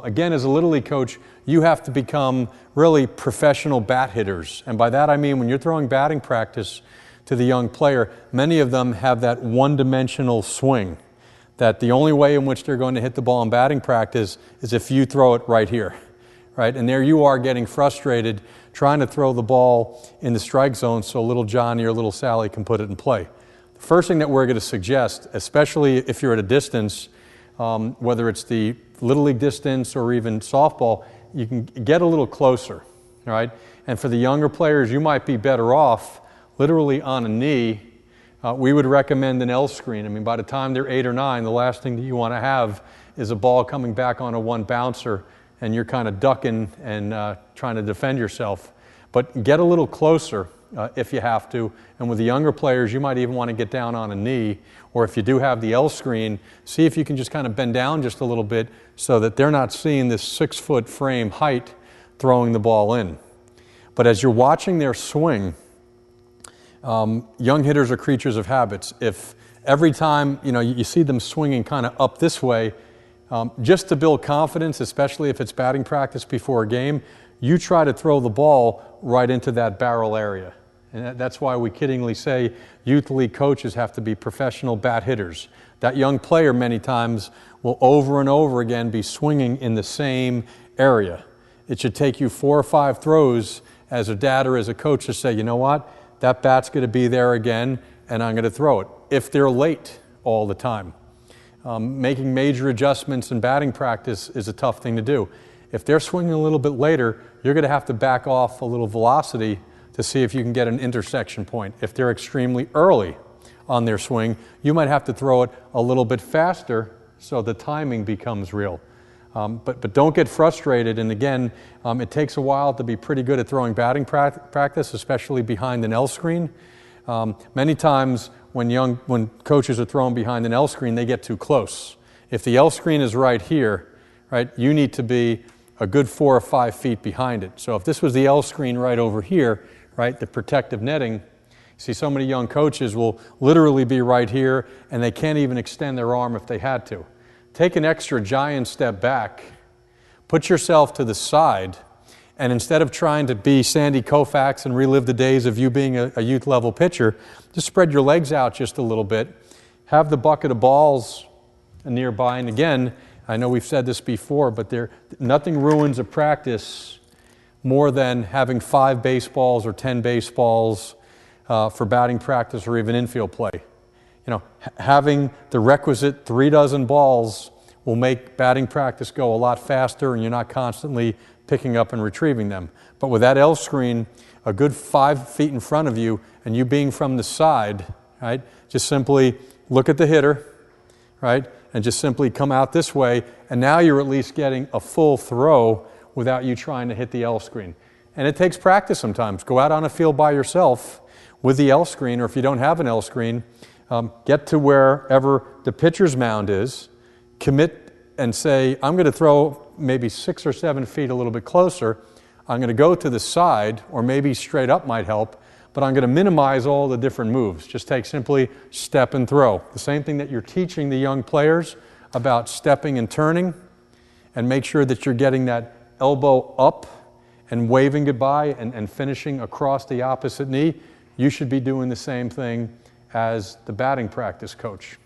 Again, as a Little League coach, you have to become really professional bat hitters. And by that I mean when you're throwing batting practice to the young player, many of them have that one-dimensional swing, that the only way in which they're going to hit the ball in batting practice is if you throw it right here, right? And there you are getting frustrated trying to throw the ball in the strike zone so little Johnny or little Sally can put it in play. The first thing that we're going to suggest, especially if you're at a distance, whether it's the Little League distance or even softball, you can get a little closer, right? And for the younger players, you might be better off literally on a knee. We would recommend an L screen. I mean, by the time they're 8 or 9, the last thing that you want to have is a ball coming back on a one bouncer and you're kind of ducking and trying to defend yourself. But get a little closer if you have to. And with the younger players, you might even want to get down on a knee. Or if you do have the L screen, see if you can just kind of bend down just a little bit so that they're not seeing this 6-foot frame height throwing the ball in. But as you're watching their swing, young hitters are creatures of habits. If every time you see them swinging kind of up this way, just to build confidence, especially if it's batting practice before a game, you try to throw the ball right into that barrel area. And that's why we kiddingly say youth league coaches have to be professional bat hitters. That young player many times will over and over again be swinging in the same area. It should take you 4 or 5 throws as a dad or as a coach to say, you know what, that bat's going to be there again and I'm going to throw it. If they're late all the time. Making major adjustments in batting practice is a tough thing to do. If they're swinging a little bit later, you're going to have to back off a little velocity to see if you can get an intersection point. If they're extremely early on their swing, you might have to throw it a little bit faster so the timing becomes real. But don't get frustrated, and again, it takes a while to be pretty good at throwing batting practice, especially behind an L screen. Many times when coaches are throwing behind an L screen, they get too close. If the L screen is right here, right, you need to be a good 4 or 5 feet behind it. So if this was the L screen right over here, right, the protective netting, see so many young coaches will literally be right here and they can't even extend their arm if they had to. Take an extra giant step back, put yourself to the side, and instead of trying to be Sandy Koufax and relive the days of you being a youth level pitcher, just spread your legs out just a little bit, have the bucket of balls nearby, and again, I know we've said this before, but nothing ruins a practice more than having 5 baseballs or 10 baseballs for batting practice or even infield play. Having the requisite 3 dozen balls will make batting practice go a lot faster and you're not constantly picking up and retrieving them. But with that L screen, a good 5 feet in front of you and you being from the side, right, just simply look at the hitter, right, and just simply come out this way, and now you're at least getting a full throw without you trying to hit the L screen. And it takes practice sometimes. Go out on a field by yourself with the L screen, or if you don't have an L screen, get to wherever the pitcher's mound is, commit and say, I'm going to throw maybe 6 or 7 feet a little bit closer. I'm going to go to the side, or maybe straight up might help, but I'm going to minimize all the different moves. Just take simply step and throw. The same thing that you're teaching the young players about stepping and turning, and make sure that you're getting that elbow up and waving goodbye and finishing across the opposite knee. You should be doing the same thing as the batting practice coach.